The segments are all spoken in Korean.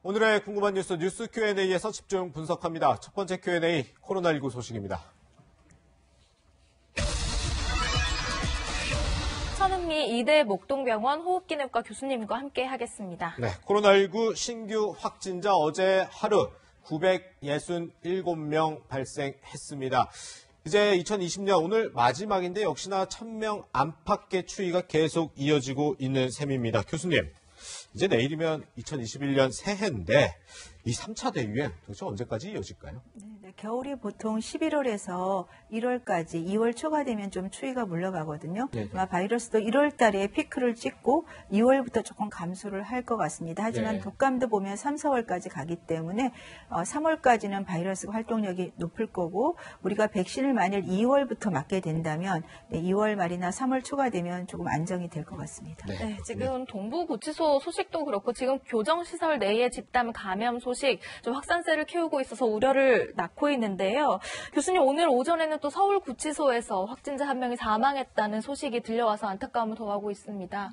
오늘의 궁금한 뉴스 Q&A에서 집중 분석합니다. 첫 번째 Q&A, 코로나19 소식입니다. 천은미 이대 목동병원 호흡기내과 교수님과 함께 하겠습니다. 네, 코로나19 신규 확진자 어제 하루 967명 발생했습니다. 이제 2020년 오늘 마지막인데 역시나 1000명 안팎의 추이가 계속 이어지고 있는 셈입니다. 교수님, 이제 내일이면 2021년 새해인데 이 3차 대유행 도대체 언제까지 이어질까요? 네, 겨울이 보통 11월에서 1월까지 2월 초가 되면 좀 추위가 물러가거든요. 아마 바이러스도 1월 달에 피크를 찍고 2월부터 조금 감소를 할 것 같습니다. 하지만 독감도 보면 3, 4월까지 가기 때문에 3월까지는 바이러스 활동력이 높을 거고 우리가 백신을 만일 2월부터 맞게 된다면 2월 말이나 3월 초가 되면 조금 안정이 될 것 같습니다. 네, 지금 동부구치소 소식도 그렇고 지금 교정시설 내의 집단 감염 소식 좀 확산세를 키우고 있어서 우려를 낳고 있는데요. 교수님, 오늘 오전에는 또 서울구치소에서 확진자 1명이 사망했다는 소식이 들려와서 안타까움을 더하고 있습니다.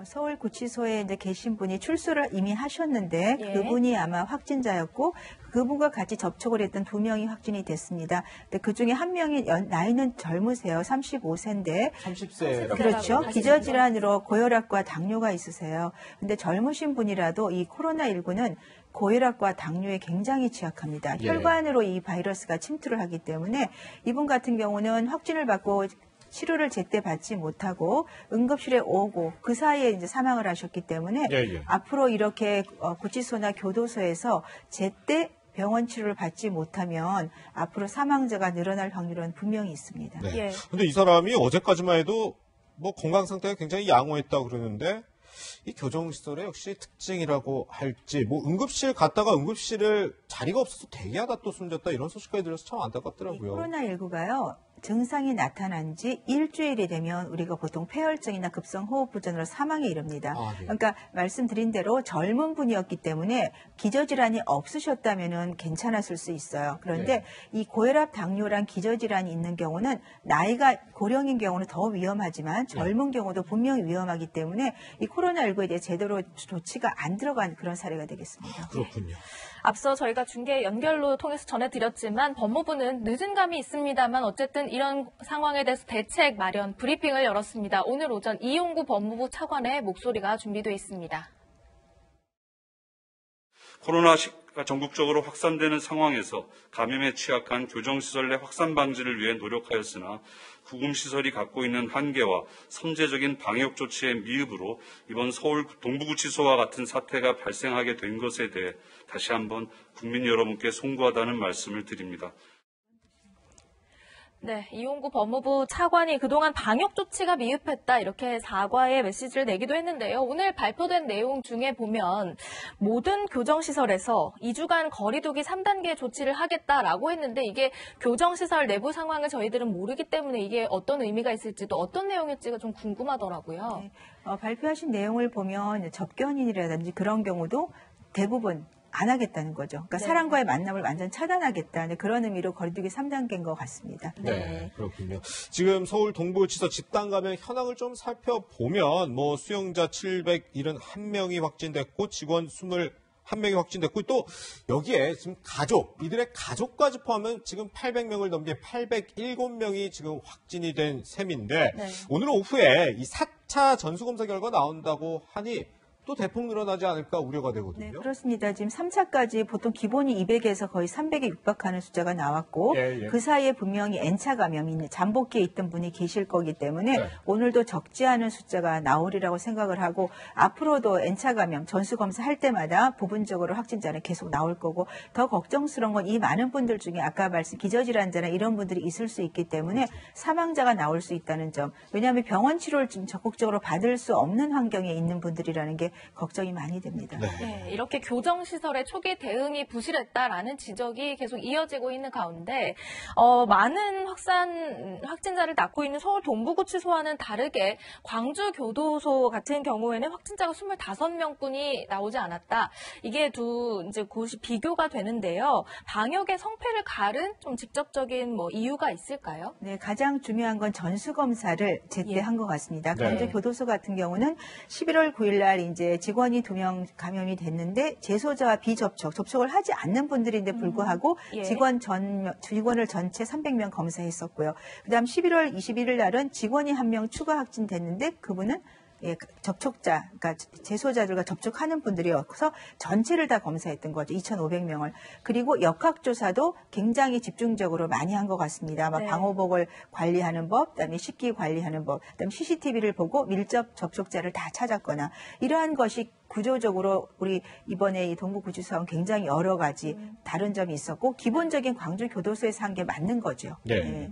서울구치소에 이제 계신 분이 출소를 이미 하셨는데 그분이 아마 확진자였고 그분과 같이 접촉을 했던 2명이 확진이 됐습니다. 근데 그중에 1명이 나이는 젊으세요. 35세인데. 30세. 그렇죠. 기저질환으로 고혈압과 당뇨가 있으세요. 근데 젊으신 분이라도 이 코로나19는 고혈압과 당뇨에 굉장히 취약합니다. 혈관으로 이 바이러스가 침투를 하기 때문에 이분 같은 경우는 확진을 받고 치료를 제때 받지 못하고 응급실에 오고 그 사이에 이제 사망을 하셨기 때문에 앞으로 이렇게 구치소나 교도소에서 제때 병원 치료를 받지 못하면 앞으로 사망자가 늘어날 확률은 분명히 있습니다. 네. 근데 이 사람이 어제까지만 해도 뭐 건강 상태가 굉장히 양호했다고 그러는데 이 교정시설의 역시 특징이라고 할지 뭐 응급실 갔다가 응급실을 자리가 없어서 대기하다 또 숨졌다 이런 소식까지 들려서 참 안타깝더라고요. 코로나19가요. 증상이 나타난 지 일주일이 되면 우리가 보통 폐혈증이나 급성호흡부전으로 사망에 이릅니다. 그러니까 말씀드린 대로 젊은 분이었기 때문에 기저질환이 없으셨다면 괜찮았을 수 있어요. 그런데 이 고혈압, 당뇨랑 기저질환이 있는 경우는 나이가 고령인 경우는 더 위험하지만 젊은 경우도 분명히 위험하기 때문에 이 코로나19에 대해 제대로 조치가 안 들어간 그런 사례가 되겠습니다. 그렇군요. 앞서 저희가 중계 연결로 통해서 전해드렸지만 법무부는 늦은 감이 있습니다만 어쨌든 이런 상황에 대해서 대책 마련 브리핑을 열었습니다. 오늘 오전 이용구 법무부 차관의 목소리가 준비되어 있습니다. 코로나가 전국적으로 확산되는 상황에서 감염에 취약한 교정시설 내 확산 방지를 위해 노력하였으나 구금시설이 갖고 있는 한계와 선제적인 방역 조치의 미흡으로 이번 서울 동부구치소와 같은 사태가 발생하게 된 것에 대해 다시 한번 국민 여러분께 송구하다는 말씀을 드립니다. 네, 이용구 법무부 차관이 그동안 방역 조치가 미흡했다 이렇게 사과의 메시지를 내기도 했는데요. 오늘 발표된 내용 중에 보면 모든 교정시설에서 2주간 거리두기 3단계 조치를 하겠다라고 했는데 이게 교정시설 내부 상황을 저희들은 모르기 때문에 이게 어떤 의미가 있을지 또 어떤 내용일지가 좀 궁금하더라고요. 네, 발표하신 내용을 보면 접견인이라든지 그런 경우도 대부분 안 하겠다는 거죠. 그러니까 사람과의 만남을 완전 차단하겠다는 그런 의미로 거리두기 3단계인 것 같습니다. 네, 그렇군요. 지금 서울 동부구치소 집단 감염 현황을 좀 살펴보면 뭐 수용자 771명이 확진됐고 직원 21명이 확진됐고 또 여기에 지금 이들의 가족까지 포함하면 지금 800명을 넘게 807명이 지금 확진이 된 셈인데 오늘 오후에 이 4차 전수검사 결과 나온다고 하니 또 대폭 늘어나지 않을까 우려가 되거든요. 네, 그렇습니다. 지금 3차까지 보통 기본이 200에서 거의 300에 육박하는 숫자가 나왔고 그 사이에 분명히 N차 감염이 잠복기에 있던 분이 계실 거기 때문에 오늘도 적지 않은 숫자가 나오리라고 생각을 하고 앞으로도 N차 감염 전수검사 할 때마다 부분적으로 확진자는 계속 나올 거고 더 걱정스러운 건 이 많은 분들 중에 아까 말씀 기저질환자나 이런 분들이 있을 수 있기 때문에 사망자가 나올 수 있다는 점. 왜냐하면 병원 치료를 좀 적극적으로 받을 수 없는 환경에 있는 분들이라는 게 걱정이 많이 됩니다. 네, 이렇게 교정시설의 초기 대응이 부실했다라는 지적이 계속 이어지고 있는 가운데 많은 확진자를 낳고 있는 서울 동부구치소와는 다르게 광주교도소 같은 경우에는 확진자가 25명뿐이 나오지 않았다. 이게 이제 곳이 비교가 되는데요. 방역의 성패를 가른 좀 직접적인 이유가 있을까요? 네, 가장 중요한 건 전수검사를 제때 한 것 같습니다. 광주교도소 같은 경우는 11월 9일 날 이제 이제 직원이 2명 감염이 됐는데 재소자와 접촉을 하지 않는 분들인데 불구하고 예. 직원을 전체 300명 검사했었고요. 그다음 11월 21일 날은 직원이 1명 추가 확진됐는데 그분은 접촉자, 그러니까 재소자들과 접촉하는 분들이어서 전체를 다 검사했던 거죠. 2,500명을. 그리고 역학조사도 굉장히 집중적으로 많이 한 것 같습니다. 네. 방호복을 관리하는 법, 그다음에 식기 관리하는 법, 그다음에 CCTV를 보고 밀접 접촉자를 다 찾았거나 이러한 것이 구조적으로 우리 이번에 이 동부구치소는 굉장히 여러 가지 다른 점이 있었고 기본적인 광주 교도소에서 한 게 맞는 거죠. 네. 네.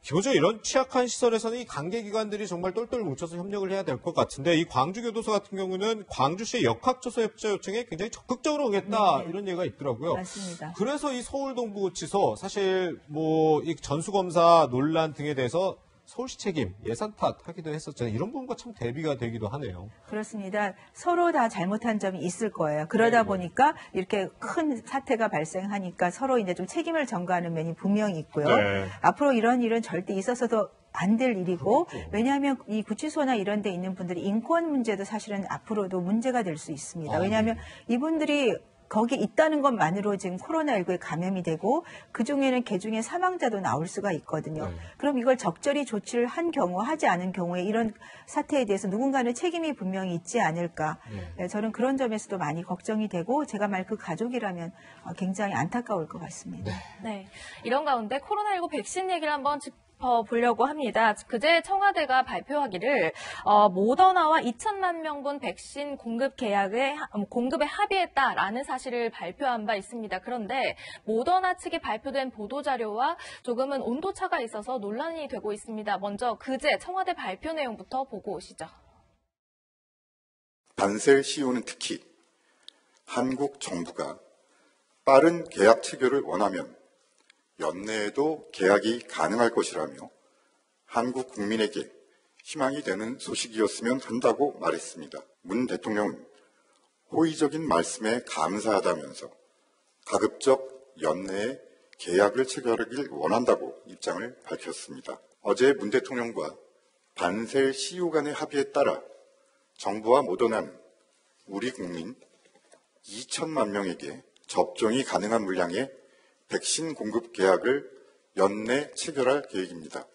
기본적으로 이런 취약한 시설에서는 이 관계기관들이 정말 똘똘 뭉쳐서 협력을 해야 될 것 같은데 이 광주교도소 같은 경우는 광주시의 역학조사 협조 요청에 굉장히 적극적으로 응했다 이런 얘기가 있더라고요. 맞습니다. 그래서 이 서울 동부구치소 사실 뭐 이 전수검사 논란 등에 대해서 서울시 책임, 예산 탓하기도 했었잖아요. 이런 부분과 참 대비가 되기도 하네요. 그렇습니다. 서로 다 잘못한 점이 있을 거예요. 그러다 보니까 이렇게 큰 사태가 발생하니까 서로 이제 좀 책임을 전가하는 면이 분명히 있고요. 네. 앞으로 이런 일은 절대 있어서도 안 될 일이고 그렇죠. 왜냐하면 이 구치소나 이런 데 있는 분들이 인권 문제도 사실은 앞으로도 문제가 될 수 있습니다. 왜냐하면 이분들이 거기 있다는 것만으로 지금 코로나19에 감염이 되고 그중에는 개중에 사망자도 나올 수가 있거든요. 그럼 이걸 적절히 조치를 한 경우 하지 않은 경우에 이런 사태에 대해서 누군가는 책임이 분명히 있지 않을까. 저는 그런 점에서도 많이 걱정이 되고 제가 말 그 가족이라면 굉장히 안타까울 것 같습니다. 네. 이런 가운데 코로나19 백신 얘기를 한번 보려고 합니다. 그제 청와대가 발표하기를 모더나와 2천만 명분 백신 공급에 합의했다라는 사실을 발표한 바 있습니다. 그런데 모더나 측이 발표된 보도자료와 조금은 온도차가 있어서 논란이 되고 있습니다. 먼저 그제 청와대 발표 내용부터 보고 오시죠. 반셀 CEO는 특히 한국 정부가 빠른 계약 체결을 원하면 연내에도 계약이 가능할 것이라며 한국 국민에게 희망이 되는 소식이었으면 한다고 말했습니다. 문 대통령은 호의적인 말씀에 감사하다면서 가급적 연내에 계약을 체결하길 원한다고 입장을 밝혔습니다. 어제 문 대통령과 반셀 CEO 간의 합의에 따라 정부와 모더나는 우리 국민 2천만 명에게 접종이 가능한 물량의 백신 공급 계약을 연내 체결할 계획입니다.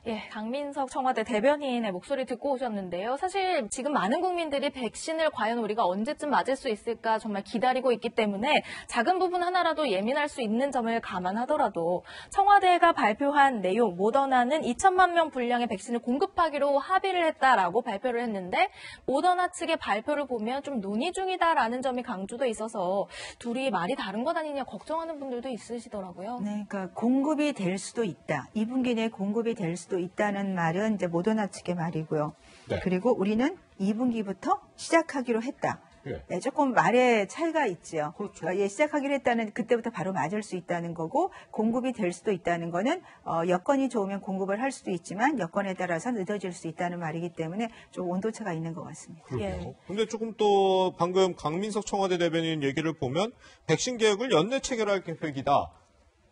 예, 강민석 청와대 대변인의 목소리 듣고 오셨는데요. 사실 지금 많은 국민들이 백신을 과연 우리가 언제쯤 맞을 수 있을까 정말 기다리고 있기 때문에 작은 부분 하나라도 예민할 수 있는 점을 감안하더라도 청와대가 발표한 내용, 모더나는 2천만 명 분량의 백신을 공급하기로 합의를 했다라고 발표를 했는데 모더나 측의 발표를 보면 좀 논의 중이다라는 점이 강조돼 있어서 둘이 말이 다른 것 아니냐 걱정하는 분들도 있으시더라고요. 네, 그러니까 공급이 될 수도 있다. 2분기 내에 공급이 될 수도 있다는 말은 이제 모더나 측의 말이고요. 네. 그리고 우리는 2분기부터 시작하기로 했다. 네, 조금 말의 차이가 있죠. 그렇죠. 시작하기로 했다는 그때부터 바로 맞을 수 있다는 거고 공급이 될 수도 있다는 거는 여건이 좋으면 공급을 할 수도 있지만 여건에 따라서 늦어질 수 있다는 말이기 때문에 좀 온도차가 있는 것 같습니다. 그렇군요. 근데 조금 또 방금 강민석 청와대 대변인 얘기를 보면 백신 계획을 연내 체결할 계획이다.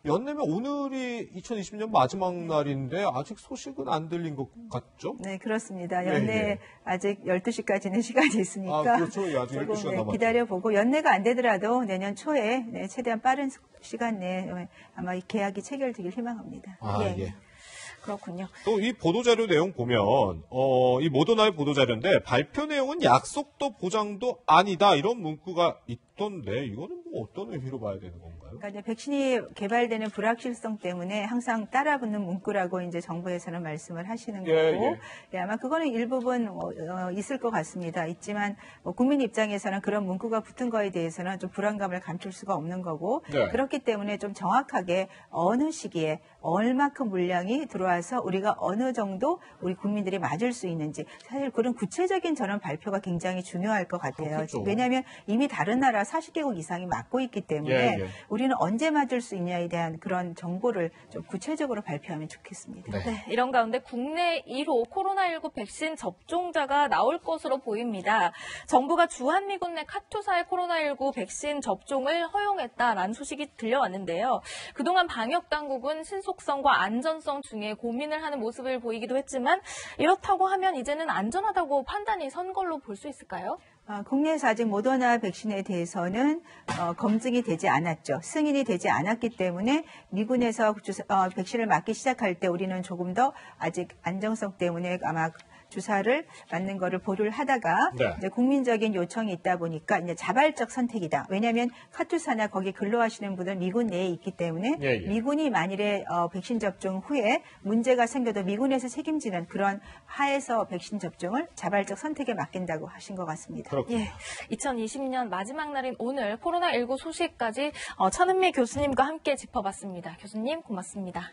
연내면 오늘이 2020년 마지막 날인데 아직 소식은 안 들린 것 같죠? 네, 그렇습니다. 연내 아직 12시까지는 시간이 있으니까 그렇죠. 아직 12시간 남았죠. 기다려보고 연내가 안 되더라도 내년 초에 최대한 빠른 시간 내에 아마 이 계약이 체결되길 희망합니다. 예. 그렇군요. 또 이 보도자료 내용 보면 이 모더나의 보도자료인데 발표 내용은 약속도 보장도 아니다 이런 문구가 있던데 이거는 뭐 어떤 의미로 봐야 되는 건가요? 그러니까 이제 백신이 개발되는 불확실성 때문에 항상 따라붙는 문구라고 이제 정부에서는 말씀을 하시는 거고 아마 그거는 일부분 있을 것 같습니다. 있지만 국민 입장에서는 그런 문구가 붙은 거에 대해서는 좀 불안감을 감출 수가 없는 거고 그렇기 때문에 좀 정확하게 어느 시기에 얼마큼 물량이 들어와서 우리가 어느 정도 우리 국민들이 맞을 수 있는지 사실 그런 구체적인 저는 발표가 굉장히 중요할 것 같아요. 그렇겠죠. 왜냐하면 이미 다른 나라 40개국 이상이 맞고 있기 때문에 우리 우리는 언제 맞을 수 있냐에 대한 그런 정보를 좀 구체적으로 발표하면 좋겠습니다. 네, 이런 가운데 국내 1호 코로나19 백신 접종자가 나올 것으로 보입니다. 정부가 주한미군 내 카투사의 코로나19 백신 접종을 허용했다라는 소식이 들려왔는데요. 그동안 방역당국은 신속성과 안전성 중에 고민을 하는 모습을 보이기도 했지만 이렇다고 하면 이제는 안전하다고 판단이 선 걸로 볼 수 있을까요? 국내에서 아직 모더나 백신에 대해서는 검증이 되지 않았죠. 승인이 되지 않았기 때문에 미군에서 백신을 맞기 시작할 때 우리는 조금 더 아직 안정성 때문에 아마 주사를 맞는 거를 보류를 하다가 네. 이제 국민적인 요청이 있다 보니까 이제 자발적 선택이다. 왜냐하면 카투사나 거기 근로하시는 분은 미군 내에 있기 때문에 미군이 만일에 백신 접종 후에 문제가 생겨도 미군에서 책임지는 그런 하에서 백신 접종을 자발적 선택에 맡긴다고 하신 것 같습니다. 그렇군요. 예, 2020년 마지막 날인 오늘 코로나19 소식까지 천은미 교수님과 함께 짚어봤습니다. 교수님 고맙습니다.